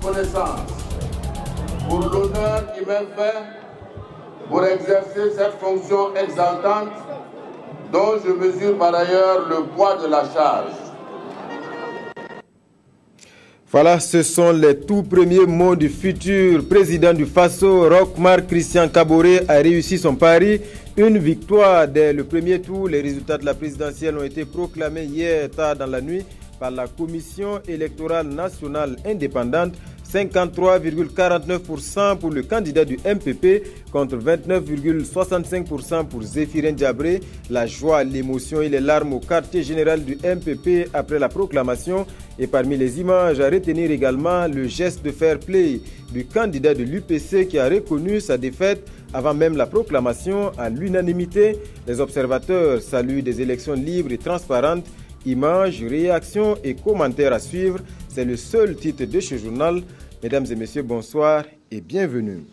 reconnaissance pour l'honneur qui m'est fait pour exercer cette fonction exaltante dont je mesure par ailleurs le poids de la charge. Voilà, ce sont les tout premiers mots du futur président du Faso. Roch Marc Christian Kaboré a réussi son pari. Une victoire dès le premier tour. Les résultats de la présidentielle ont été proclamés hier tard dans la nuit par la Commission électorale nationale indépendante. 53,49% pour le candidat du MPP contre 29,65% pour Zéphirin Diabré. La joie, l'émotion et les larmes au quartier général du MPP après la proclamation. Et parmi les images à retenir également le geste de fair play du candidat de l'UPC qui a reconnu sa défaite avant même la proclamation à l'unanimité. Les observateurs saluent des élections libres et transparentes. Images, réactions et commentaires à suivre. C'est le seul titre de ce journal. Mesdames et messieurs, bonsoir et bienvenue.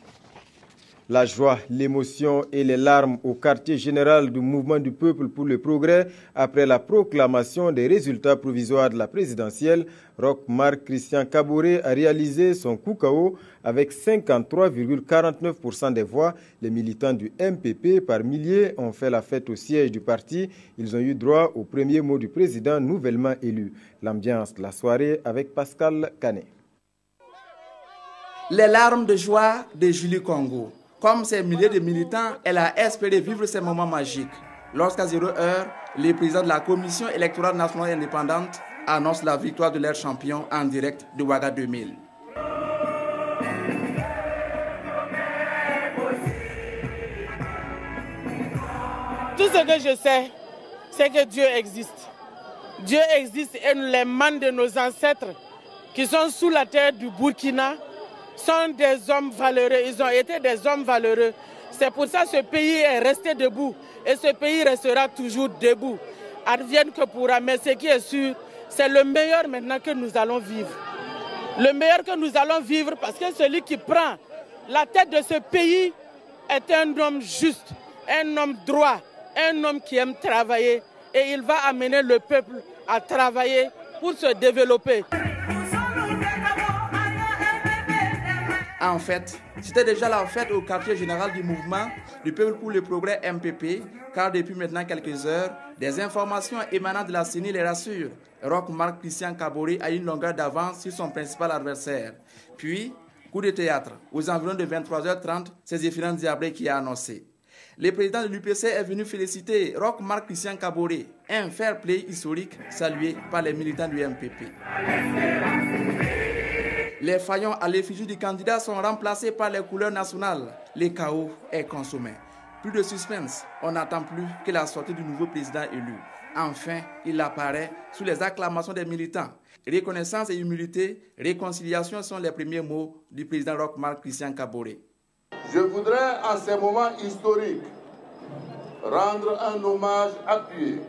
La joie, l'émotion et les larmes au quartier général du Mouvement du Peuple pour le Progrès après la proclamation des résultats provisoires de la présidentielle. Roch Marc Christian Kaboré a réalisé son coup KO avec 53,49% des voix. Les militants du MPP par milliers ont fait la fête au siège du parti. Ils ont eu droit au premier mot du président nouvellement élu. L'ambiance de la soirée avec Pascal Canet. Les larmes de joie de Julie Congo. Comme ces milliers de militants, elle a espéré vivre ces moments magiques. Lorsqu'à 0 heure, le président de la Commission électorale nationale indépendante annonce la victoire de leur champion en direct de Ouaga 2000. Tout ce que je sais, c'est que Dieu existe. Dieu existe et les manes de nos ancêtres qui sont sous la terre du Burkina sont des hommes valeureux, ils ont été des hommes valeureux. C'est pour ça que ce pays est resté debout et ce pays restera toujours debout. Advienne que pourra, mais ce qui est sûr, c'est le meilleur maintenant que nous allons vivre. Le meilleur que nous allons vivre parce que celui qui prend la tête de ce pays est un homme juste, un homme droit, un homme qui aime travailler et il va amener le peuple à travailler pour se développer. En fait, c'était déjà la fête au quartier général du mouvement du Peuple pour le Progrès MPP, car depuis maintenant quelques heures, des informations émanant de la CENI les rassurent. Roch Marc Christian Kaboré a une longueur d'avance sur son principal adversaire. Puis, coup de théâtre, aux environs de 23h30, c'est Zéphirin Diabré qui a annoncé. Le président de l'UPC est venu féliciter Roch Marc Christian Kaboré, un fair play historique salué par les militants du MPP. Les faillons à l'effigie du candidat sont remplacés par les couleurs nationales. Le chaos est consommé. Plus de suspense, on n'attend plus que la sortie du nouveau président élu. Enfin, il apparaît sous les acclamations des militants. Reconnaissance et humilité, réconciliation sont les premiers mots du président Roch Marc Christian Kaboré. Je voudrais en ces moments historiques rendre un hommage appuyé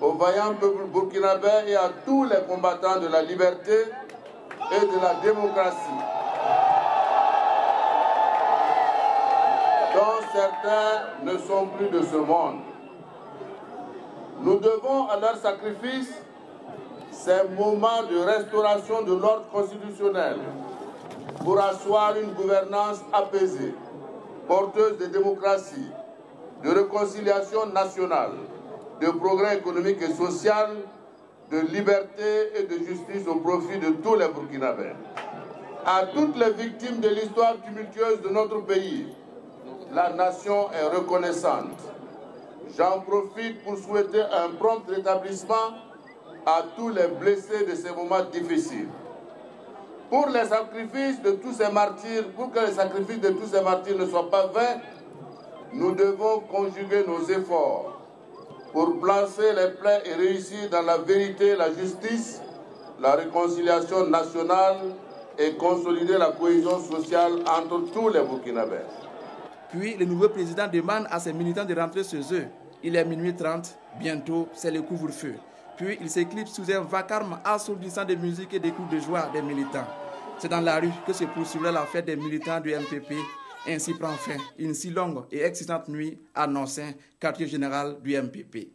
au vaillant peuple burkinabé et à tous les combattants de la liberté et de la démocratie, dont certains ne sont plus de ce monde. Nous devons à leur sacrifice ces moments de restauration de l'ordre constitutionnel pour asseoir une gouvernance apaisée, porteuse de démocratie, de réconciliation nationale, de progrès économique et social, de liberté et de justice au profit de tous les Burkinabés. À toutes les victimes de l'histoire tumultueuse de notre pays, la nation est reconnaissante. J'en profite pour souhaiter un prompt rétablissement à tous les blessés de ces moments difficiles. Pour les sacrifices de tous ces martyrs, pour que les sacrifices de tous ces martyrs ne soient pas vains, nous devons conjuguer nos efforts pour placer les plaies et réussir dans la vérité, la justice, la réconciliation nationale et consolider la cohésion sociale entre tous les Burkinabés. Puis le nouveau président demande à ses militants de rentrer chez eux. Il est minuit 30, bientôt c'est le couvre-feu. Puis il s'éclipse sous un vacarme assourdissant de musique et des coups de joie des militants. C'est dans la rue que se poursuivra la fête des militants du MPP. Ainsi prend fin une si longue et excitante nuit à Nonsin, quartier général du MPP.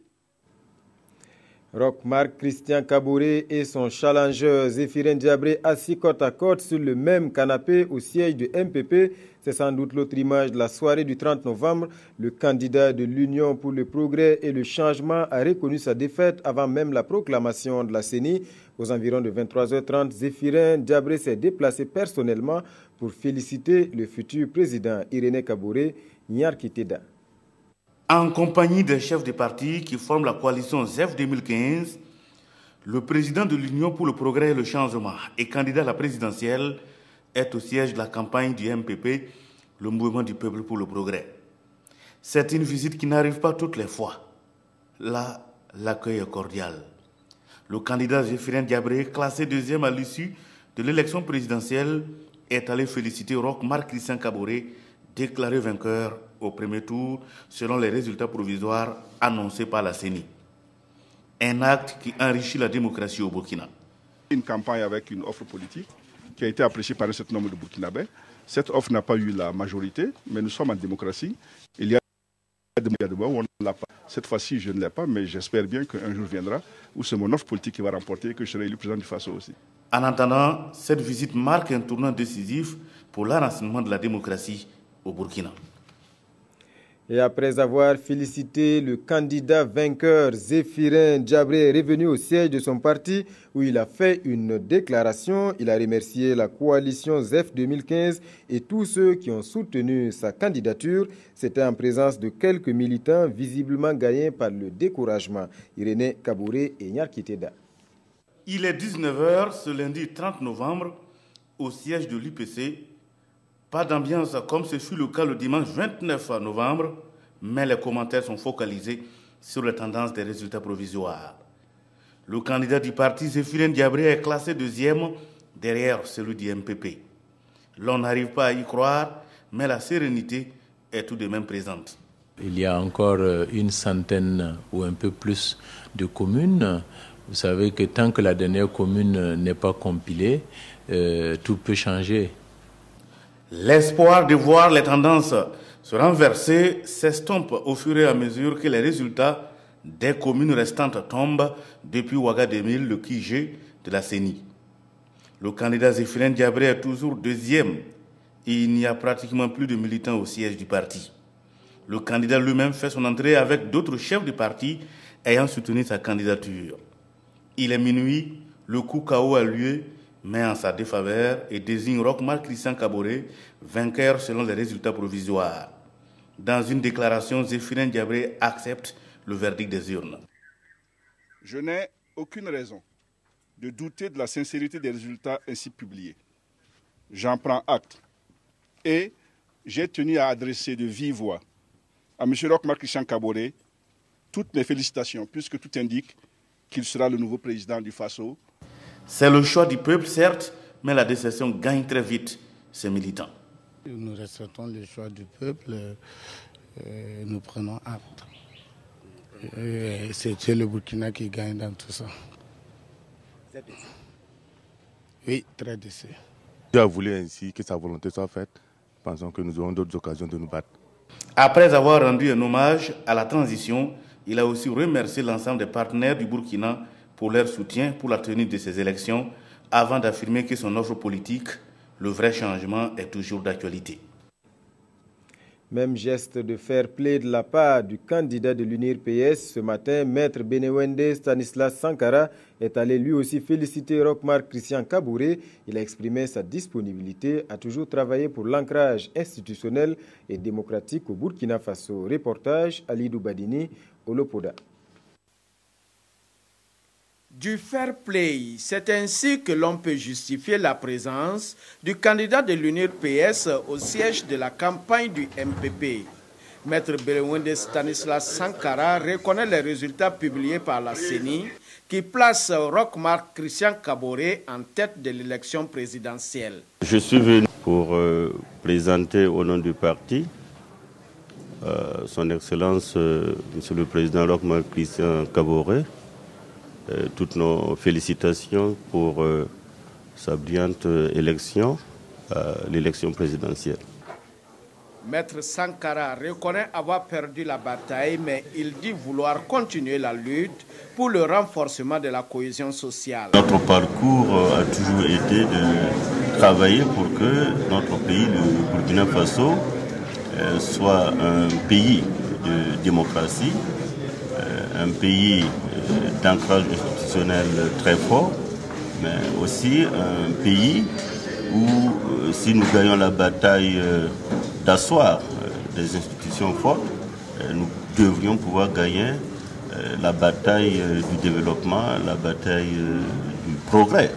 Roch-Marc Christian Kaboré et son challenger Zéphirin Diabré assis côte à côte sur le même canapé au siège du MPP. C'est sans doute l'autre image de la soirée du 30 novembre. Le candidat de l'Union pour le progrès et le changement a reconnu sa défaite avant même la proclamation de la CENI. Aux environs de 23h30, Zéphirin Diabré s'est déplacé personnellement pour féliciter le futur président Irénée Kaboré Nyarkiteda. En compagnie des chefs des partis qui forment la coalition ZEF 2015, le président de l'Union pour le progrès et le changement et candidat à la présidentielle est au siège de la campagne du MPP, le mouvement du peuple pour le progrès. C'est une visite qui n'arrive pas toutes les fois. Là, l'accueil est cordial. Le candidat Zéphirin Diabré, classé deuxième à l'issue de l'élection présidentielle, est allé féliciter Roch-Marc Christian Kaboré, déclaré vainqueur au premier tour selon les résultats provisoires annoncés par la CENI. Un acte qui enrichit la démocratie au Burkina. Une campagne avec une offre politique qui a été appréciée par un certain nombre de Burkinabés. Cette offre n'a pas eu la majorité, mais nous sommes en démocratie. Il y a des moments où on ne l'a pas. Cette fois-ci, je ne l'ai pas, mais j'espère bien qu'un jour viendra où c'est mon offre politique qui va remporter et que je serai élu président du FASO aussi. En attendant, cette visite marque un tournant décisif pour l'enracinement de la démocratie au Burkina. Et après avoir félicité le candidat vainqueur, Zéphirin Diabré est revenu au siège de son parti où il a fait une déclaration. Il a remercié la coalition ZEF 2015 et tous ceux qui ont soutenu sa candidature. C'était en présence de quelques militants visiblement gagnés par le découragement. Irénée Kaboré et Nyarkiteda. Il est 19h ce lundi 30 novembre au siège de l'UPC. Pas d'ambiance comme ce fut le cas le dimanche 29 novembre, mais les commentaires sont focalisés sur les tendances des résultats provisoires. Le candidat du parti, Zéphirin Diabré, est classé deuxième derrière celui du MPP. L'on n'arrive pas à y croire, mais la sérénité est tout de même présente. Il y a encore une centaine ou un peu plus de communes. Vous savez que tant que la dernière commune n'est pas compilée, tout peut changer. L'espoir de voir les tendances se renverser s'estompe au fur et à mesure que les résultats des communes restantes tombent depuis Ouagadougou, le QG de la CENI. Le candidat Zéphirin Diabré est toujours deuxième et il n'y a pratiquement plus de militants au siège du parti. Le candidat lui-même fait son entrée avec d'autres chefs du parti ayant soutenu sa candidature. Il est minuit, le coup KO a lieu, mais en sa défaveur et désigne Roch-Marc Christian Kaboré vainqueur selon les résultats provisoires. Dans une déclaration, Zéphirin Diabré accepte le verdict des urnes. Je n'ai aucune raison de douter de la sincérité des résultats ainsi publiés. J'en prends acte et j'ai tenu à adresser de vive voix à M. Roch-Marc Christian Kaboré toutes mes félicitations puisque tout indique qu'il sera le nouveau président du FASO. C'est le choix du peuple, certes, mais la déception gagne très vite ses militants. Nous respectons le choix du peuple, nous prenons acte. C'est le Burkina qui gagne dans tout ça. Vous êtes déçu? Oui, très déçu. Dieu a voulu ainsi que sa volonté soit faite. Pensons que nous aurons d'autres occasions de nous battre. Après avoir rendu un hommage à la transition, il a aussi remercié l'ensemble des partenaires du Burkina pour leur soutien pour la tenue de ces élections, avant d'affirmer que son offre politique, le vrai changement, est toujours d'actualité. Même geste de fair play de la part du candidat de l'UNIR PS. Ce matin, Maître Benewende Stanislas Sankara est allé lui aussi féliciter Roch-Marc Christian Kaboré. Il a exprimé sa disponibilité à toujours travailler pour l'ancrage institutionnel et démocratique au Burkina Faso. Reportage Alidou Badini, Olopoda. Du fair play, c'est ainsi que l'on peut justifier la présence du candidat de l'UNIR PS au siège de la campagne du MPP. Maître Benewende Stanislas Sankara reconnaît les résultats publiés par la CENI qui place Roch-Marc Christian Kaboré en tête de l'élection présidentielle. Je suis venu pour présenter au nom du parti son Excellence, Monsieur le Président Roch-Marc Christian Kaboré, toutes nos félicitations pour sa brillante élection, l'élection présidentielle. Maître Sankara reconnaît avoir perdu la bataille, mais il dit vouloir continuer la lutte pour le renforcement de la cohésion sociale. Notre parcours a toujours été de travailler pour que notre pays, le Burkina Faso, soit un pays de démocratie, un pays d'ancrage institutionnel très fort, mais aussi un pays où, si nous gagnons la bataille d'asseoir des institutions fortes, nous devrions pouvoir gagner la bataille du développement, la bataille du progrès.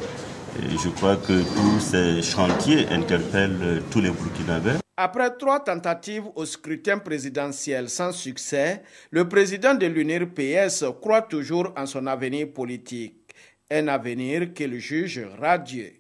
Et je crois que tous ces chantiers interpellent tous les Burkinabés. Après 3 tentatives au scrutin présidentiel sans succès, le président de l'UNIR-PS croit toujours en son avenir politique. Un avenir qu'il juge radieux.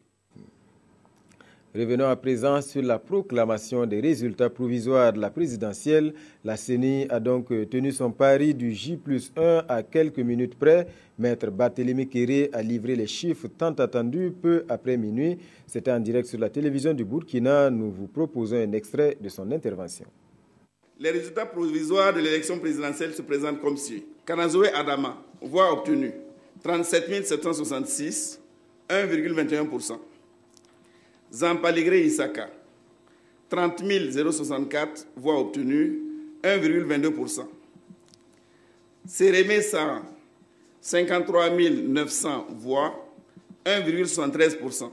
Revenons à présent sur la proclamation des résultats provisoires de la présidentielle. La CENI a donc tenu son pari du J+1 à quelques minutes près. Maître Barthélémy Kéré a livré les chiffres tant attendus peu après minuit. C'était en direct sur la télévision du Burkina. Nous vous proposons un extrait de son intervention. Les résultats provisoires de l'élection présidentielle se présentent comme suit. Kanazoé Adama, voix obtenue 37 766, 1,21%. Zampaligré Isaka, 30 064 voix obtenues, 1,22%. Sérémé Saran, 53 900 voix, 1,73%.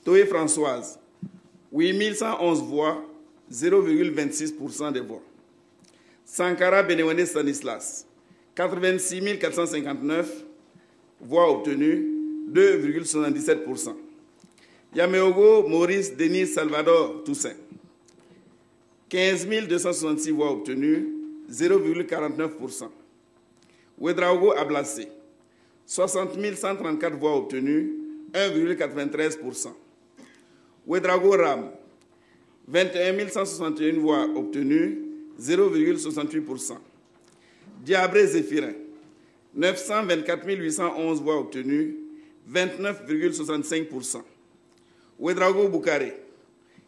Toé Françoise, 8 111 voix, 0,26% des voix. Sankara Benewende Stanislas, 86 459 voix obtenues, 2,77%. Yameogo Maurice Denis Salvador Toussaint, 15 266 voix obtenues, 0,49%. Ouedraogo Ablassé, 60 134 voix obtenues, 1,93%. Ouedraogo Ram, 21 161 voix obtenues, 0,68%. Diabré Zéphirin, 924 811 voix obtenues, 29,65%. Ouedraogo Boukaré,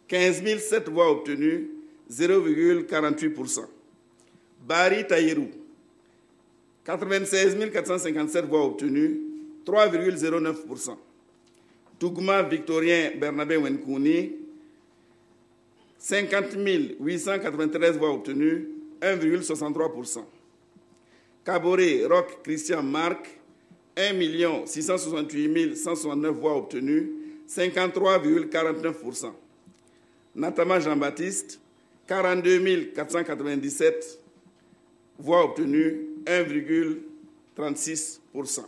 15 007 voix obtenues, 0,48%. Bari Taïrou, 96 457 voix obtenues, 3,09%. Tougma Victorien Bernabé Wenkouni, 50 893 voix obtenues, 1,63%. Kaboré Roch Christian Marc, 1 668 169 voix obtenues, 53,49%. Natama Jean-Baptiste, 42 497 voix obtenues, 1,36%.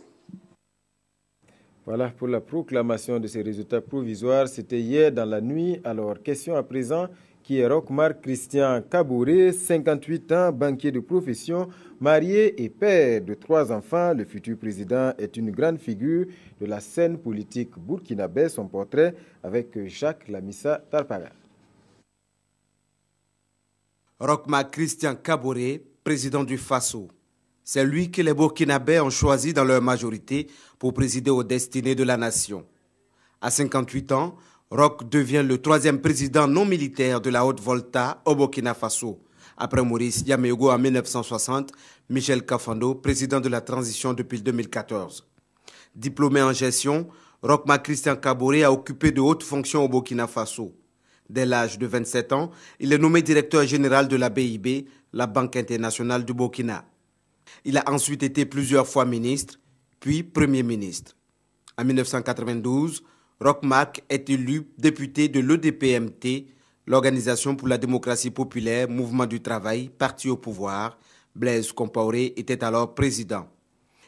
Voilà pour la proclamation de ces résultats provisoires. C'était hier dans la nuit. Alors, question à présent, qui est Roch-Marc Christian Kaboré, 58 ans, banquier de profession, marié et père de 3 enfants. Le futur président est une grande figure de la scène politique burkinabé. Son portrait avec Jacques Lamissa Tarpaga. Roch-Marc Christian Kaboré, président du Faso. C'est lui que les Burkinabés ont choisi dans leur majorité pour présider aux destinées de la nation. À 58 ans, Roch devient le 3e président non militaire de la Haute-Volta au Burkina Faso. Après Maurice Yameogo en 1960, Michel Kafando, président de la transition depuis 2014. Diplômé en gestion, Roch-Marc Christian Kaboré a occupé de hautes fonctions au Burkina Faso. Dès l'âge de 27 ans, il est nommé directeur général de la BIB, la Banque internationale du Burkina. Il a ensuite été plusieurs fois ministre, puis Premier ministre. En 1992, Roch-Marc est élu député de l'EDPMT, l'Organisation pour la démocratie populaire, Mouvement du travail, parti au pouvoir. Blaise Compaoré était alors président.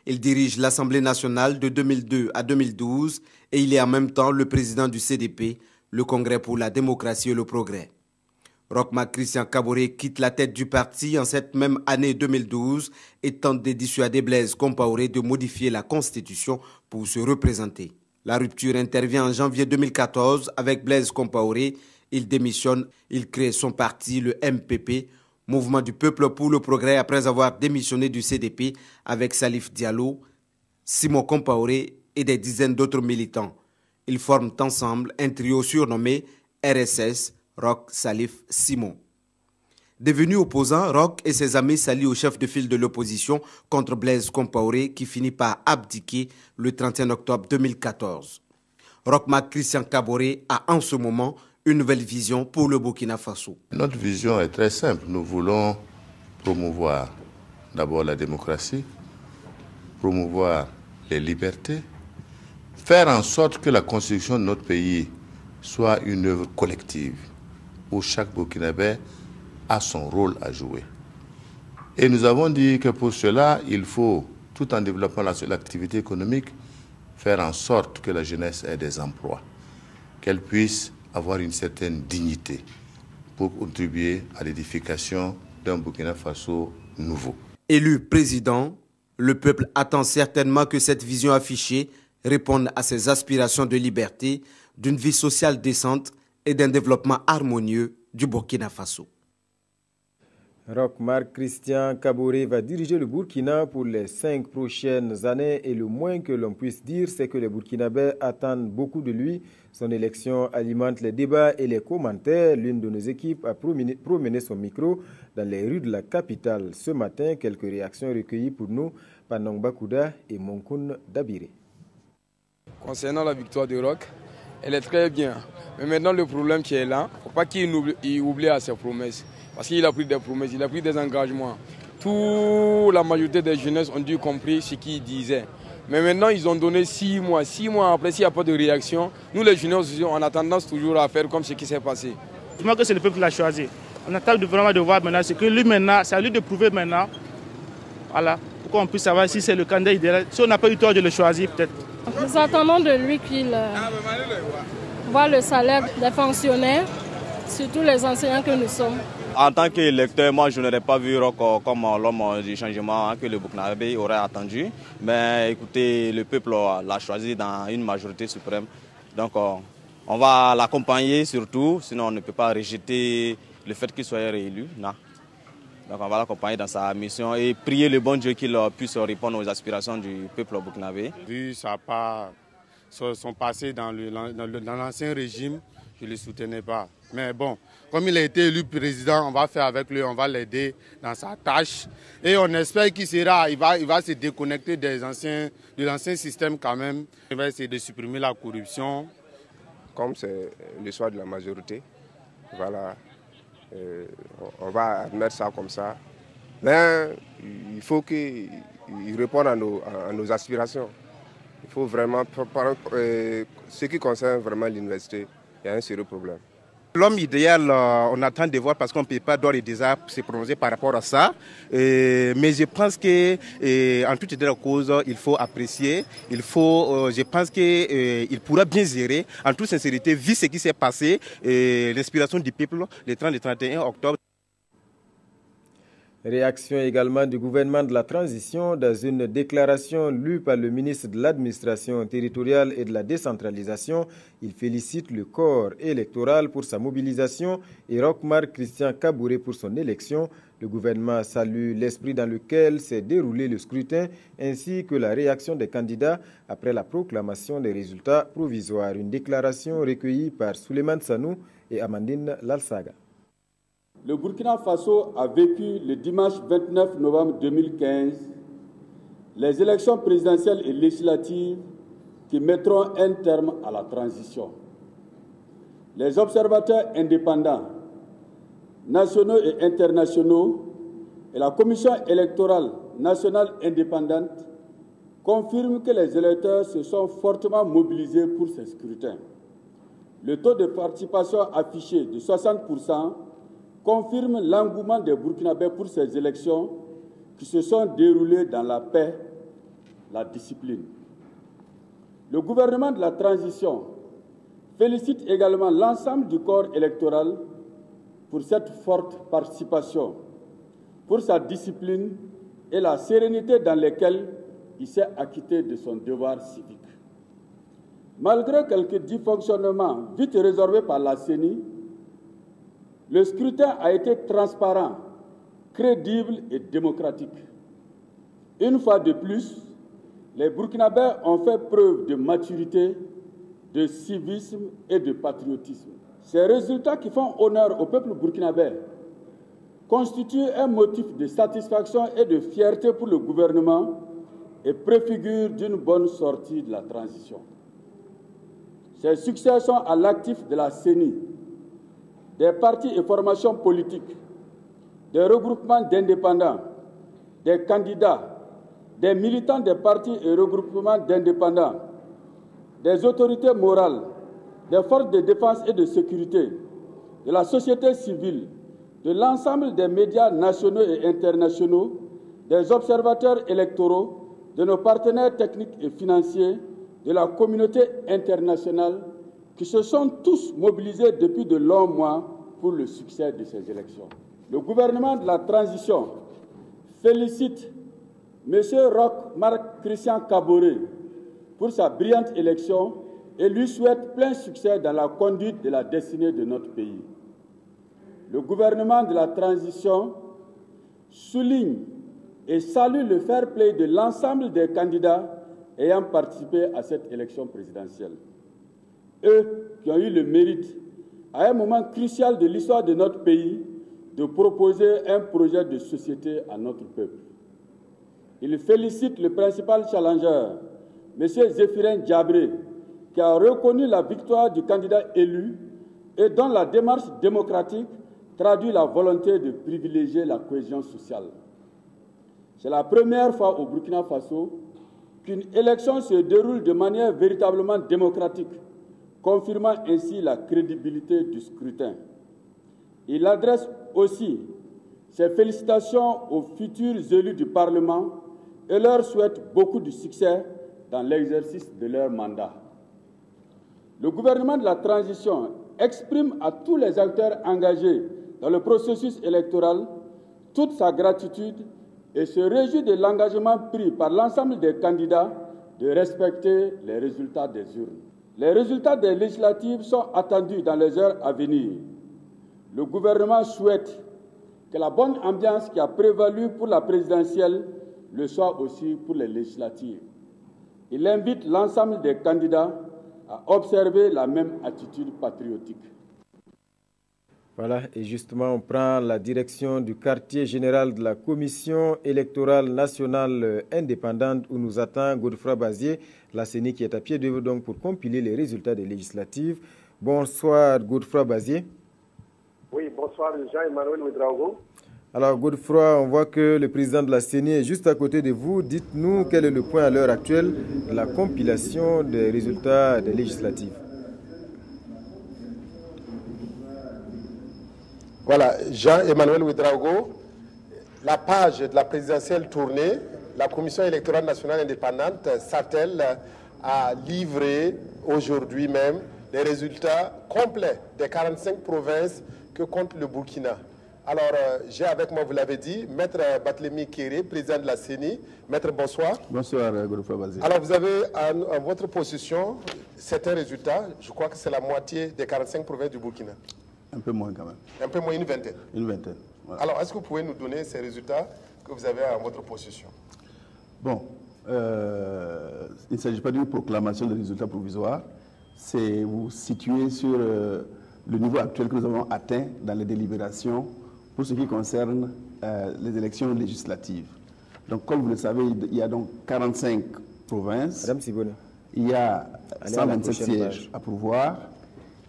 Il dirige l'Assemblée nationale de 2002 à 2012 et il est en même temps le président du CDP, le Congrès pour la démocratie et le progrès. Roch-Marc Christian Kaboré quitte la tête du parti en cette même année 2012 et tente de dissuader Blaise Compaoré de modifier la Constitution pour se représenter. La rupture intervient en janvier 2014 avec Blaise Compaoré. Il démissionne, il crée son parti, le MPP, Mouvement du Peuple pour le Progrès, après avoir démissionné du CDP avec Salif Diallo, Simon Compaoré et des dizaines d'autres militants. Ils forment ensemble un trio surnommé RSS, Roch, Salif, Simon. Devenu opposant, Roch et ses amis s'allient au chef de file de l'opposition contre Blaise Compaoré qui finit par abdiquer le 31 octobre 2014. Roch Marc Christian Kaboré a en ce moment une nouvelle vision pour le Burkina Faso. Notre vision est très simple. Nous voulons promouvoir d'abord la démocratie, promouvoir les libertés, faire en sorte que la construction de notre pays soit une œuvre collective où chaque Burkinabé a son rôle à jouer. Et nous avons dit que pour cela, il faut, tout en développant l'activité économique, faire en sorte que la jeunesse ait des emplois, qu'elle puisse avoir une certaine dignité pour contribuer à l'édification d'un Burkina Faso nouveau. Élu président, le peuple attend certainement que cette vision affichée réponde à ses aspirations de liberté, d'une vie sociale décente et d'un développement harmonieux du Burkina Faso. Roch Marc Christian Kaboré va diriger le Burkina pour les 5 prochaines années et le moins que l'on puisse dire, c'est que les Burkinabés attendent beaucoup de lui. Son élection alimente les débats et les commentaires. L'une de nos équipes a promené son micro dans les rues de la capitale. Ce matin, quelques réactions recueillies pour nous par Nongba Kouda et Monkoun Dabiré. Concernant la victoire de Roch, elle est très bien. Mais maintenant, le problème qui est là, il ne faut pas qu'il oublie à ses promesses. Parce qu'il a pris des promesses, il a pris des engagements. Toute la majorité des jeunesses ont dû comprendre ce qu'il disait. Mais maintenant, ils ont donné 6 mois. 6 mois après, s'il n'y a pas de réaction, nous les jeunesses, on a tendance toujours à faire comme ce qui s'est passé. Je pense que c'est le peuple qui l'a choisi. On attend vraiment de voir maintenant ce que lui maintenant, c'est à lui de prouver maintenant. Voilà, pour qu'on puisse savoir si c'est le candidat idéal. Si on n'a pas eu tort de le choisir, peut-être. Nous attendons de lui qu'il voit le salaire des fonctionnaires, surtout les enseignants que nous sommes. En tant qu'électeur, moi je n'aurais pas vu Roch comme l'homme du changement que le Burkinabé aurait attendu. Mais écoutez, le peuple l'a choisi dans une majorité suprême. Donc on va l'accompagner surtout, sinon on ne peut pas rejeter le fait qu'il soit réélu. Non. Donc on va l'accompagner dans sa mission et prier le bon Dieu qu'il puisse répondre aux aspirations du peuple burkinabé. Vu son passé dans l'ancien régime, je ne le soutenais pas. Mais bon, comme il a été élu président, on va faire avec lui, on va l'aider dans sa tâche. Et on espère qu'il va se déconnecter de l'ancien système quand même. Il va essayer de supprimer la corruption. Comme c'est le choix de la majorité, voilà, on va admettre ça comme ça. Mais il faut qu'il réponde à nos aspirations. Il faut vraiment, ce qui concerne vraiment l'université, il y a un sérieux problème. L'homme idéal, on attend de voir parce qu'on ne peut pas d'ores et déjà se prononcer par rapport à ça. Mais je pense qu'en toute idée de cause, il faut apprécier. Je pense qu'il pourra bien gérer, en toute sincérité, vu ce qui s'est passé, l'inspiration du peuple le 30 et 31 octobre. Réaction également du gouvernement de la transition dans une déclaration lue par le ministre de l'administration territoriale et de la décentralisation. Il félicite le corps électoral pour sa mobilisation et Roch Marc Christian Kaboré pour son élection. Le gouvernement salue l'esprit dans lequel s'est déroulé le scrutin ainsi que la réaction des candidats après la proclamation des résultats provisoires. Une déclaration recueillie par Souleymane Sanou et Amandine Lalsaga. Le Burkina Faso a vécu le dimanche 29 novembre 2015 les élections présidentielles et législatives qui mettront un terme à la transition. Les observateurs indépendants, nationaux et internationaux et la Commission électorale nationale indépendante confirment que les électeurs se sont fortement mobilisés pour ce scrutin. Le taux de participation affiché de 60% confirme l'engouement des Burkinabés pour ces élections qui se sont déroulées dans la paix, la discipline. Le gouvernement de la transition félicite également l'ensemble du corps électoral pour cette forte participation, pour sa discipline et la sérénité dans lesquelles il s'est acquitté de son devoir civique. Malgré quelques dysfonctionnements vite résorbés par la CENI, le scrutin a été transparent, crédible et démocratique. Une fois de plus, les Burkinabés ont fait preuve de maturité, de civisme et de patriotisme. Ces résultats qui font honneur au peuple burkinabé constitue un motif de satisfaction et de fierté pour le gouvernement et préfigure d'une bonne sortie de la transition. Ces succès sont à l'actif de la CENI, des partis et formations politiques, des regroupements d'indépendants, des candidats, des militants des partis et regroupements d'indépendants, des autorités morales, des forces de défense et de sécurité, de la société civile, de l'ensemble des médias nationaux et internationaux, des observateurs électoraux, de nos partenaires techniques et financiers, de la communauté internationale, qui se sont tous mobilisés depuis de longs mois pour le succès de ces élections. Le gouvernement de la transition félicite M. Roch Marc Christian Kaboré pour sa brillante élection et lui souhaite plein succès dans la conduite de la destinée de notre pays. Le gouvernement de la transition souligne et salue le fair play de l'ensemble des candidats ayant participé à cette élection présidentielle. Eux qui ont eu le mérite, à un moment crucial de l'histoire de notre pays, de proposer un projet de société à notre peuple. Il félicite le principal challenger, M. Zéphirin Djabré, qui a reconnu la victoire du candidat élu et dont la démarche démocratique traduit la volonté de privilégier la cohésion sociale. C'est la première fois au Burkina Faso qu'une élection se déroule de manière véritablement démocratique, confirmant ainsi la crédibilité du scrutin. Il adresse aussi ses félicitations aux futurs élus du Parlement et leur souhaite beaucoup de succès dans l'exercice de leur mandat. Le gouvernement de la transition exprime à tous les acteurs engagés dans le processus électoral toute sa gratitude et se réjouit de l'engagement pris par l'ensemble des candidats de respecter les résultats des urnes. Les résultats des législatives sont attendus dans les heures à venir. Le gouvernement souhaite que la bonne ambiance qui a prévalu pour la présidentielle le soit aussi pour les législatives. Il invite l'ensemble des candidats à observer la même attitude patriotique. Voilà, et justement, on prend la direction du quartier général de la Commission électorale nationale indépendante où nous attend Godefroy Bazier, la CENI qui est à pied d'œuvre donc pour compiler les résultats des législatives. Bonsoir Godefroy Bazier. Oui, bonsoir Jean-Emmanuel Ouedraogo. Alors Godefroy, on voit que le président de la CENI est juste à côté de vous. Dites-nous quel est le point à l'heure actuelle de la compilation des résultats des législatives. Voilà, Jean-Emmanuel Ouedraogo, la page de la présidentielle tournée, la Commission électorale nationale indépendante s'attelle à livrer aujourd'hui même les résultats complets des 45 provinces que compte le Burkina. Alors, j'ai avec moi, vous l'avez dit, Maître Barthélemy Kéré, président de la CENI. Maître, bonsoir. Bonsoir, Godefroy Bazier. Alors, vous avez en votre possession certains résultats. Je crois que c'est la moitié des 45 provinces du Burkina. Un peu moins quand même. Un peu moins, une vingtaine. Une vingtaine. Voilà. Alors, est-ce que vous pouvez nous donner ces résultats que vous avez en votre possession? Bon, il ne s'agit pas d'une proclamation de résultats provisoires. C'est vous situer sur le niveau actuel que nous avons atteint dans les délibérations pour ce qui concerne les élections législatives. Donc, comme vous le savez, il y a donc 45 provinces. Madame Sibone. Il y a 127 sièges à pourvoir.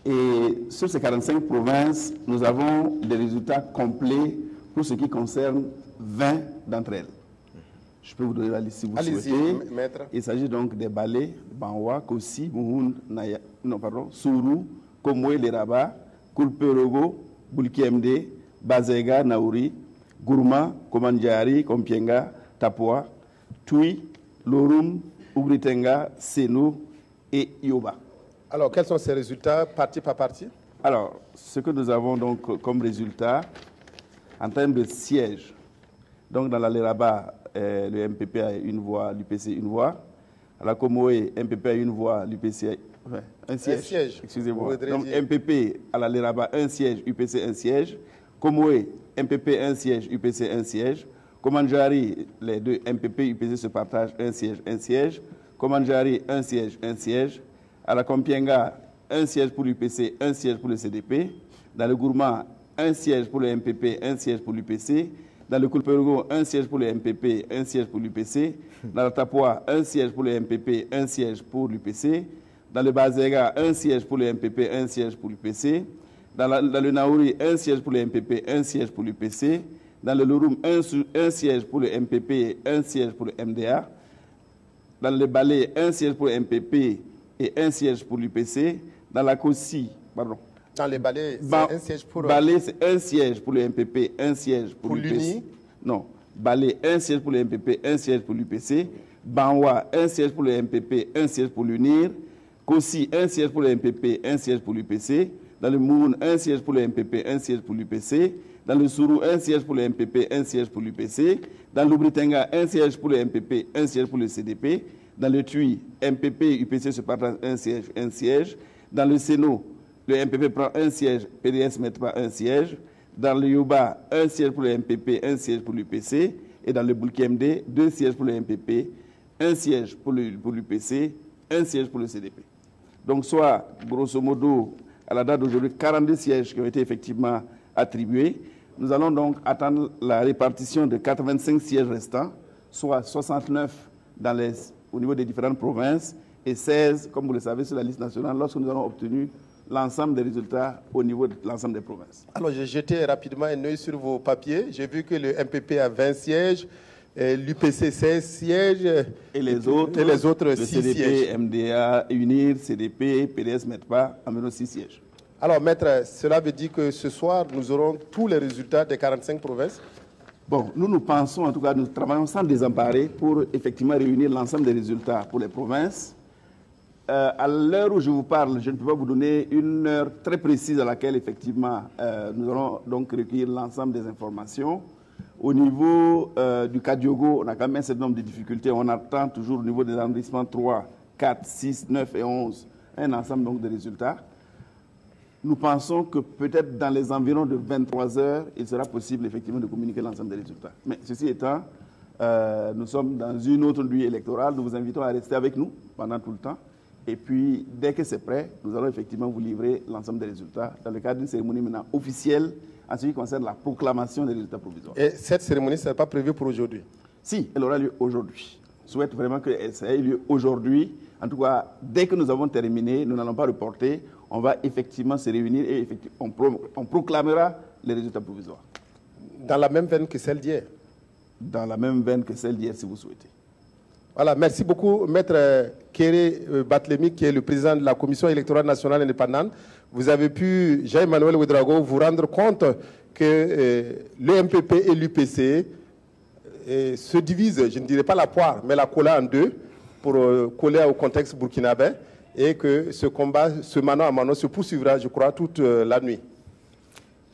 Et sur ces 45 provinces, nous avons des résultats complets pour ce qui concerne 20 d'entre elles. Je peux vous donner la liste si vous souhaitez. Maître. Il s'agit donc des Balé, Banwa, Kossi, Mouhoun, Sourou, Komwe, Leraba, Kulperogo, Bulkiemde, Bazega, Naouri, Gourma, Komandjari, Kompienga, Tapua, Tui, Lorum, Ugritenga, Seno et Yoba. Alors, quels sont ces résultats, partie par partie? Alors, ce que nous avons donc comme résultat, en termes de sièges, donc dans la Leraba, le MPP a une voix, l'UPC une voix. À la Comoé, MPP a une voix, l'UPC un siège. Excusez-moi. Donc MPP à la Leraba, un siège, UPC un siège. Comoé, MPP un siège, UPC un siège. Komandjari, les deux MPP, UPC se partagent un siège, un siège. Komandjari, un siège, un siège. À la Kompienga, un siège pour l'UPC, un siège pour le CDP. Dans le Gourma, 1 siège pour le MPP, 1 siège pour l'UPC. Dans le Kulperugo, 1 siège pour le MPP, 1 siège pour l'UPC. Dans le Tapua, 1 siège pour le MPP, 1 siège pour l'UPC. Dans le Bazega, 1 siège pour le MPP, 1 siège pour l'UPC. Dans le Naouri, 1 siège pour le MPP, 1 siège pour l'UPC. Dans le Louroum, 1 siège pour le MPP, 1 siège pour le MDA. Dans le Balé, 1 siège pour le MPP et 1 siège pour l'UPC. Dans la Kossi, pardon. Dans les Balais, c'est 1 siège pour... Balé, c'est 1 siège pour le MPP, 1 siège pour l'UPC. Non. Balé, 1 siège pour le MPP, 1 siège pour l'UPC. Banwa, 1 siège pour le MPP, 1 siège pour l'UNIR. Kossi, 1 siège pour le MPP, 1 siège pour l'UPC. Dans le Moun, 1 siège pour le MPP, 1 siège pour l'UPC. Dans le Sourou, 1 siège pour le MPP, 1 siège pour l'UPC. Dans l'Oubritenga, 1 siège pour le MPP, 1 siège pour le CDP. Dans le Tui, MPP et UPC se partagent 1 siège, 1 siège. Dans le Sénat, le MPP prend 1 siège, PDS ne met pas 1 siège. Dans le Yuba, 1 siège pour le MPP, 1 siège pour l'UPC. Et dans le Boulkemde, 2 sièges pour le MPP, 1 siège pour l'UPC, 1 siège pour le CDP. Donc, soit, grosso modo, à la date d'aujourd'hui, 42 sièges qui ont été effectivement attribués. Nous allons donc attendre la répartition de 85 sièges restants, soit 69 au niveau des différentes provinces et 16, comme vous le savez, sur la liste nationale, lorsque nous avons obtenu l'ensemble des résultats au niveau de l'ensemble des provinces. Alors, j'ai jeté rapidement un œil sur vos papiers. J'ai vu que le MPP a 20 sièges, l'UPC 16 sièges et les autres le 6 CDP, sièges. MDA, UNIR, CDP, PDS ne mettent pas environ 6 sièges. Alors, maître, cela veut dire que ce soir, nous aurons tous les résultats des 45 provinces? Bon, nous pensons, en tout cas, nous travaillons sans désemparer pour effectivement réunir l'ensemble des résultats pour les provinces. À l'heure où je vous parle, je ne peux pas vous donner une heure très précise à laquelle, effectivement, nous allons donc recueillir l'ensemble des informations. Au niveau du Kadiogo, on a quand même un certain nombre de difficultés. On attend toujours au niveau des arrondissements 3, 4, 6, 9 et 11 un ensemble donc de résultats. Nous pensons que peut-être dans les environs de 23 heures, il sera possible effectivement de communiquer l'ensemble des résultats. Mais ceci étant, nous sommes dans une autre nuit électorale. Nous vous invitons à rester avec nous pendant tout le temps. Et puis, dès que c'est prêt, nous allons effectivement vous livrer l'ensemble des résultats dans le cadre d'une cérémonie maintenant officielle en ce qui concerne la proclamation des résultats provisoires. Et cette cérémonie, ce n'est pas prévu pour aujourd'hui? Si, elle aura lieu aujourd'hui. Je souhaite vraiment qu'elle ait lieu aujourd'hui. En tout cas, dès que nous avons terminé, nous n'allons pas reporter. On va effectivement se réunir et on proclamera les résultats provisoires. Dans la même veine que celle d'hier? Dans la même veine que celle d'hier, si vous souhaitez. Voilà, merci beaucoup, Maître Kéré Batlemi, qui est le président de la Commission électorale nationale indépendante. Vous avez pu, Jean-Emmanuel Ouedraogo, vous rendre compte que le MPP et l'UPC se divisent, je ne dirais pas la poire, mais la colla en deux, pour coller au contexte burkinabé, et que ce combat, ce mano à mano, se poursuivra, je crois, toute la nuit.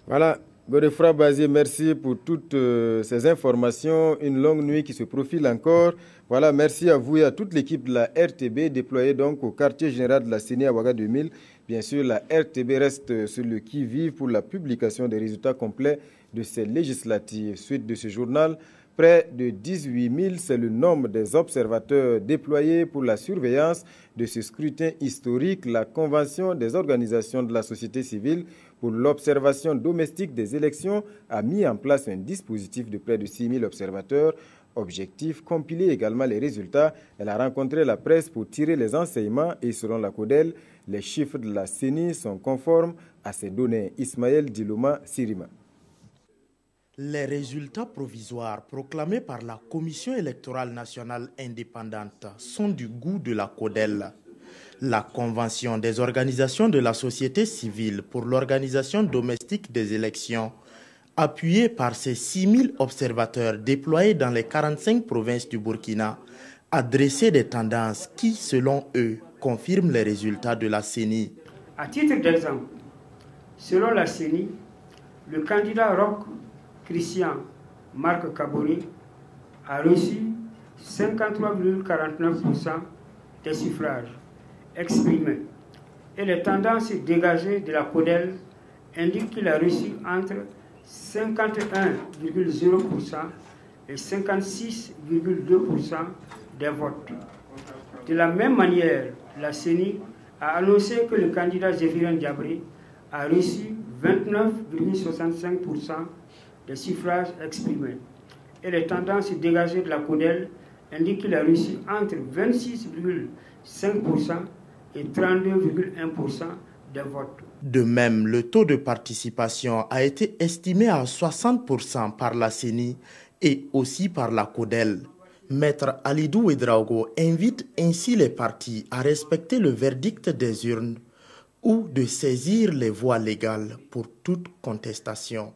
Voilà. Godefroid Bazier, merci pour toutes ces informations. Une longue nuit qui se profile encore. Voilà, merci à vous et à toute l'équipe de la RTB déployée donc au quartier général de la CENI à Ouaga 2000. Bien sûr, la RTB reste sur le qui-vive pour la publication des résultats complets de ces législatives. Suite de ce journal, près de 18 000, c'est le nombre des observateurs déployés pour la surveillance de ce scrutin historique. La Convention des organisations de la société civile pour l'observation domestique des élections a mis en place un dispositif de près de 6 000 observateurs. Objectif, compiler également les résultats. Elle a rencontré la presse pour tirer les enseignements et selon la CODEL, les chiffres de la CENI sont conformes à ces données. Ismaël Diloma Sirima. Les résultats provisoires proclamés par la Commission électorale nationale indépendante sont du goût de la CODEL. La Convention des organisations de la société civile pour l'organisation domestique des élections, appuyée par ces 6 000 observateurs déployés dans les 45 provinces du Burkina, a dressé des tendances qui, selon eux, confirment les résultats de la CENI. À titre d'exemple, selon la CENI, le candidat Roch Christian Marc Kaboré a reçu 53,49% des suffrages exprimés et les tendances dégagées de la CODEL indiquent qu'il a reçu entre 51,0% et 56,2% des votes. De la même manière, la CENI a annoncé que le candidat Zéphirin Diabré a reçu 29,65% des suffrages exprimés. Et les tendances dégagées de la CODEL indiquent qu'il a reçu entre 26,5% et 32,1% des votes. De même, le taux de participation a été estimé à 60% par la CENI et aussi par la CODEL. Maître Alidou Ouedraogo invite ainsi les partis à respecter le verdict des urnes ou de saisir les voies légales pour toute contestation.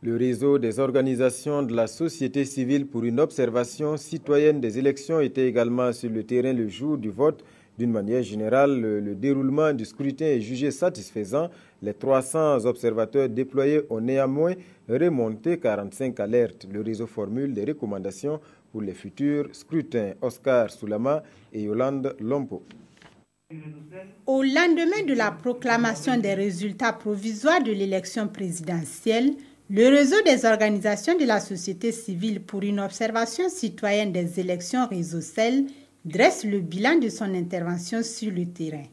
Le réseau des organisations de la société civile pour une observation citoyenne des élections était également sur le terrain le jour du vote. D'une manière générale, le déroulement du scrutin est jugé satisfaisant. Les 300 observateurs déployés ont néanmoins remonté 45 alertes. Le réseau formule des recommandations pour les futurs scrutins. Oscar Soulama et Yolande Lompo. Au lendemain de la proclamation des résultats provisoires de l'élection présidentielle, le réseau des organisations de la société civile pour une observation citoyenne des élections RÉSOCEL dresse le bilan de son intervention sur le terrain.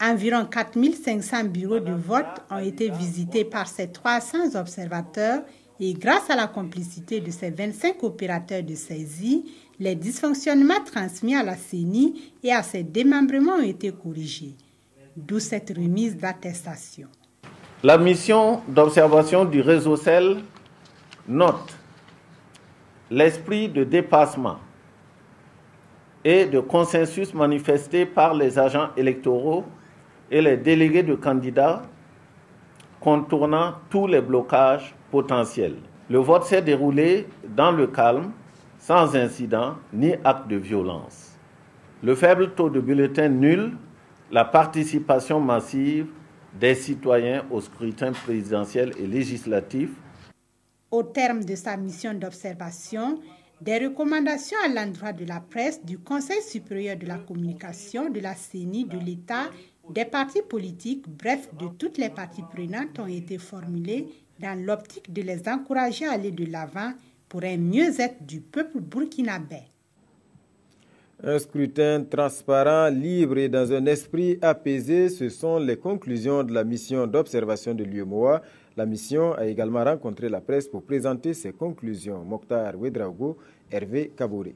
Environ 4500 bureaux de vote ont été visités par ces 300 observateurs et grâce à la complicité de ces 25 opérateurs de saisie, les dysfonctionnements transmis à la CENI et à ses démembrements ont été corrigés. D'où cette remise d'attestation. La mission d'observation du RÉSOCEL note l'esprit de dépassement et de consensus manifesté par les agents électoraux et les délégués de candidats contournant tous les blocages potentiels. Le vote s'est déroulé dans le calme, sans incident ni acte de violence. Le faible taux de bulletins nuls, la participation massive des citoyens au scrutin présidentiel et législatif. Au terme de sa mission d'observation, des recommandations à l'endroit de la presse, du Conseil supérieur de la communication, de la CENI, de l'État, des partis politiques, bref, de toutes les parties prenantes ont été formulées dans l'optique de les encourager à aller de l'avant pour un mieux-être du peuple burkinabé. Un scrutin transparent, libre et dans un esprit apaisé, ce sont les conclusions de la mission d'observation de l'UEMOA. La mission a également rencontré la presse pour présenter ses conclusions. Mokhtar Ouedraogo, Hervé Kabouré.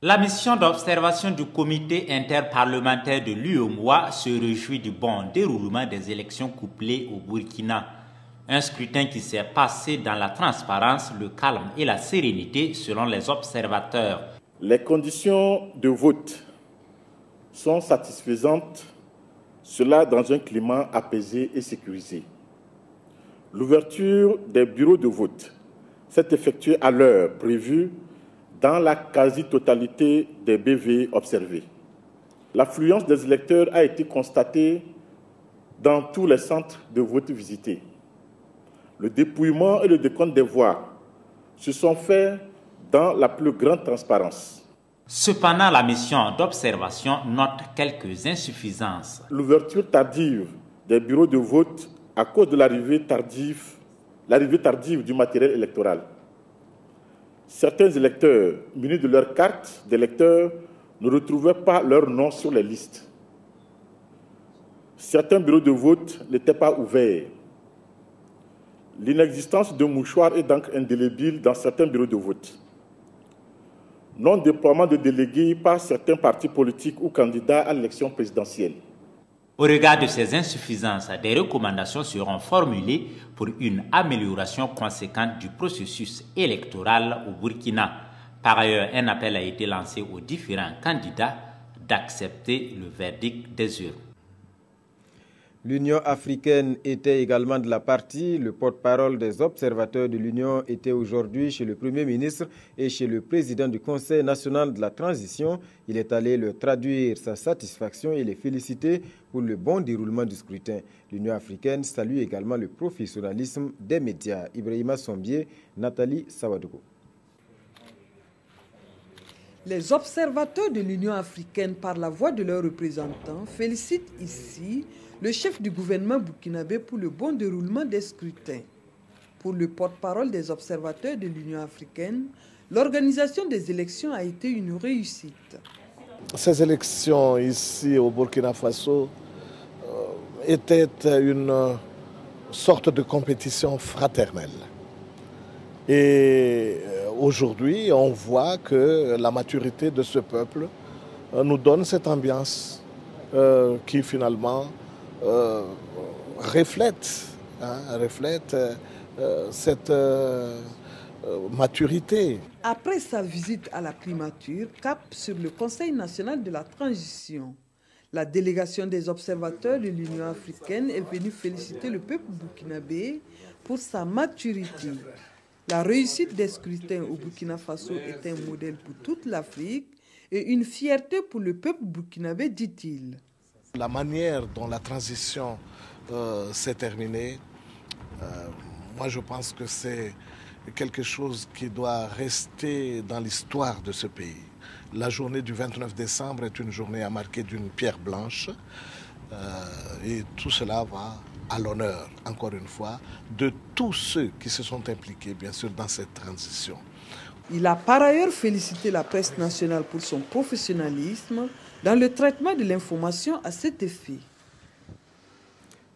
La mission d'observation du comité interparlementaire de l'UEMOA se réjouit du bon déroulement des élections couplées au Burkina. Un scrutin qui s'est passé dans la transparence, le calme et la sérénité selon les observateurs. Les conditions de vote sont satisfaisantes, cela dans un climat apaisé et sécurisé. L'ouverture des bureaux de vote s'est effectuée à l'heure prévue dans la quasi-totalité des BV observés. L'affluence des électeurs a été constatée dans tous les centres de vote visités. Le dépouillement et le décompte des voix se sont faits dans la plus grande transparence. Cependant, la mission d'observation note quelques insuffisances. L'ouverture tardive des bureaux de vote à cause de l'arrivée tardive du matériel électoral. Certains électeurs, munis de leur carte d'électeur, ne retrouvaient pas leur nom sur les listes. Certains bureaux de vote n'étaient pas ouverts. L'inexistence de mouchoirs et d'encre indélébile dans certains bureaux de vote. Non-déploiement de délégués par certains partis politiques ou candidats à l'élection présidentielle. Au regard de ces insuffisances, des recommandations seront formulées pour une amélioration conséquente du processus électoral au Burkina. Par ailleurs, un appel a été lancé aux différents candidats d'accepter le verdict des urnes. L'Union africaine était également de la partie. Le porte-parole des observateurs de l'Union était aujourd'hui chez le Premier ministre et chez le président du Conseil national de la transition. Il est allé leur traduire sa satisfaction et les féliciter pour le bon déroulement du scrutin. L'Union africaine salue également le professionnalisme des médias. Ibrahima Sombier, Nathalie Sawadogo. Les observateurs de l'Union africaine, par la voix de leurs représentants, félicitent ici le chef du gouvernement burkinabé pour le bon déroulement des scrutins. Pour le porte-parole des observateurs de l'Union africaine, l'organisation des élections a été une réussite. Ces élections ici au Burkina Faso était une sorte de compétition fraternelle. Et aujourd'hui, on voit que la maturité de ce peuple nous donne cette ambiance qui finalement reflète cette maturité. Après sa visite à la primature, cap sur le Conseil national de la transition. La délégation des observateurs de l'Union africaine est venue féliciter le peuple burkinabé pour sa maturité. La réussite des scrutins au Burkina Faso est un modèle pour toute l'Afrique et une fierté pour le peuple burkinabé, dit-il. La manière dont la transition s'est terminée, moi je pense que c'est quelque chose qui doit rester dans l'histoire de ce pays. La journée du 29 décembre est une journée à marquer d'une pierre blanche et tout cela va à l'honneur, encore une fois, de tous ceux qui se sont impliqués, bien sûr, dans cette transition. Il a par ailleurs félicité la presse nationale pour son professionnalisme dans le traitement de l'information à cet effet.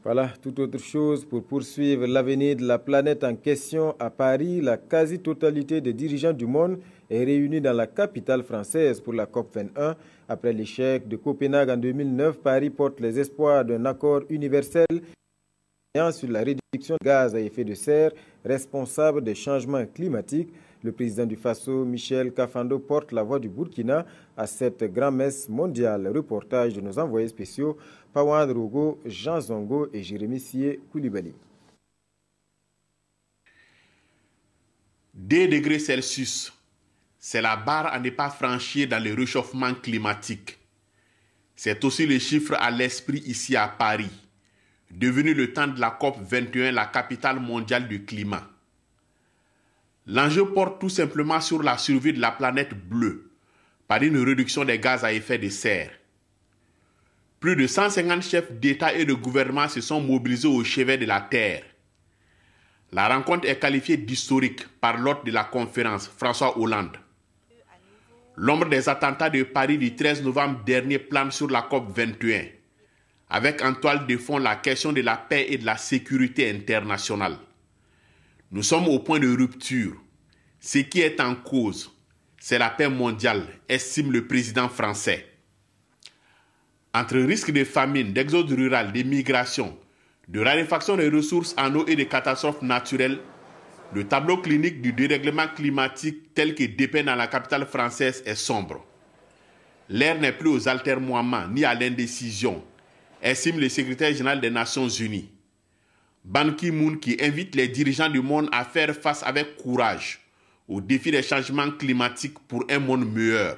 Voilà, toute autre chose pour poursuivre l'avenir de la planète en question à Paris. La quasi-totalité des dirigeants du monde est réunie dans la capitale française pour la COP21. Après l'échec de Copenhague en 2009, Paris porte les espoirs d'un accord universel sur la réduction des gaz à effet de serre responsable des changements climatiques. Le président du Faso, Michel Kafando, porte la voix du Burkina à cette grand-messe mondiale. Reportage de nos envoyés spéciaux, Pawan Rogo, Jean Zongo et Jérémy Sié Koulibaly. 2 degrés Celsius, c'est la barre à ne pas franchir dans le réchauffement climatique. C'est aussi le chiffre à l'esprit ici à Paris, devenu le temps de la COP21, la capitale mondiale du climat. L'enjeu porte tout simplement sur la survie de la planète bleue par une réduction des gaz à effet de serre. Plus de 150 chefs d'État et de gouvernement se sont mobilisés au chevet de la Terre. La rencontre est qualifiée d'historique par l'hôte de la conférence, François Hollande. L'ombre des attentats de Paris du 13 novembre dernier plane sur la COP21, avec en toile de fond la question de la paix et de la sécurité internationale. Nous sommes au point de rupture. Ce qui est en cause, c'est la paix mondiale, estime le président français. Entre risques de famine, d'exode rural, de migration, de raréfaction des ressources en eau et de catastrophes naturelles, le tableau clinique du dérèglement climatique tel que dépeint dans la capitale française est sombre. L'ère n'est plus aux altermoiements ni à l'indécision, estime le secrétaire général des Nations Unies. Ban Ki-moon qui invite les dirigeants du monde à faire face avec courage aux défis des changements climatiques pour un monde meilleur.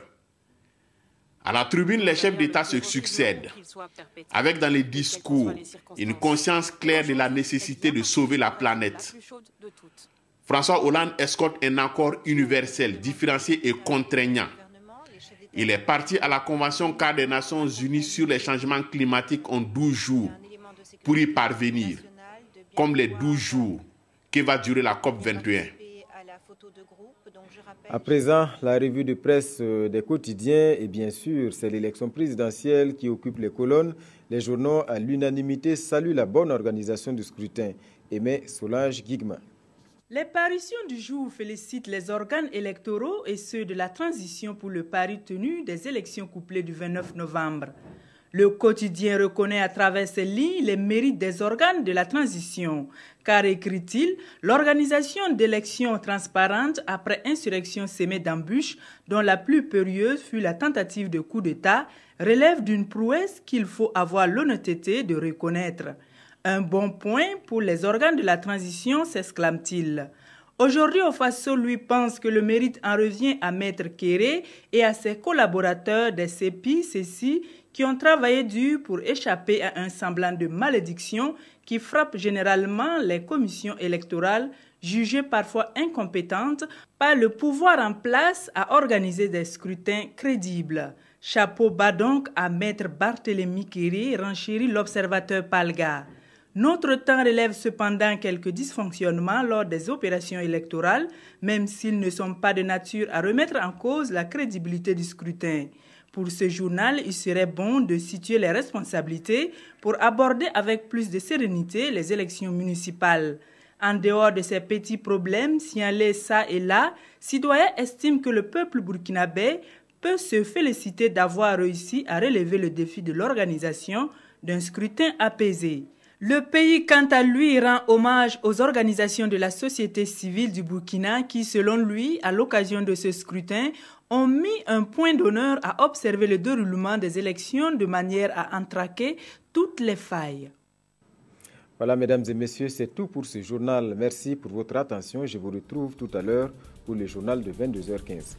À la tribune, les chefs d'État se succèdent, avec dans les discours une conscience claire de la nécessité de sauver la planète. François Hollande escorte un accord universel, différencié et contraignant. Il est parti à la Convention cadre des Nations Unies sur les changements climatiques en 12 jours pour y parvenir, comme les 12 jours que va durer la COP21. À présent, la revue de presse des quotidiens et bien sûr, c'est l'élection présidentielle qui occupe les colonnes. Les journaux à l'unanimité saluent la bonne organisation du scrutin. Aimé Solange Guigma. Les parutions du jour félicitent les organes électoraux et ceux de la transition pour le pari tenu des élections couplées du 29 novembre. Le quotidien reconnaît à travers ses lignes les mérites des organes de la transition, car, écrit-il, l'organisation d'élections transparentes après insurrection sémée d'embûches, dont la plus périlleuse fut la tentative de coup d'État, relève d'une prouesse qu'il faut avoir l'honnêteté de reconnaître. Un bon point pour les organes de la transition, s'exclame-t-il. Aujourd'hui, au Faso, lui pense que le mérite en revient à Maître Kéré et à ses collaborateurs des CEPI, qui ont travaillé dur pour échapper à un semblant de malédiction qui frappe généralement les commissions électorales, jugées parfois incompétentes par le pouvoir en place à organiser des scrutins crédibles. Chapeau bas donc à Maître Barthélemy Kéré, renchérit l'observateur Palga. Notre temps relève cependant quelques dysfonctionnements lors des opérations électorales, même s'ils ne sont pas de nature à remettre en cause la crédibilité du scrutin. Pour ce journal, il serait bon de situer les responsabilités pour aborder avec plus de sérénité les élections municipales. En dehors de ces petits problèmes signalés ça et là, citoyens estiment que le peuple burkinabé peut se féliciter d'avoir réussi à relever le défi de l'organisation d'un scrutin apaisé. Le pays, quant à lui, rend hommage aux organisations de la société civile du Burkina qui, selon lui, à l'occasion de ce scrutin, ont mis un point d'honneur à observer le déroulement des élections de manière à entraquer toutes les failles. Voilà, mesdames et messieurs, c'est tout pour ce journal. Merci pour votre attention. Je vous retrouve tout à l'heure pour le journal de 22h15.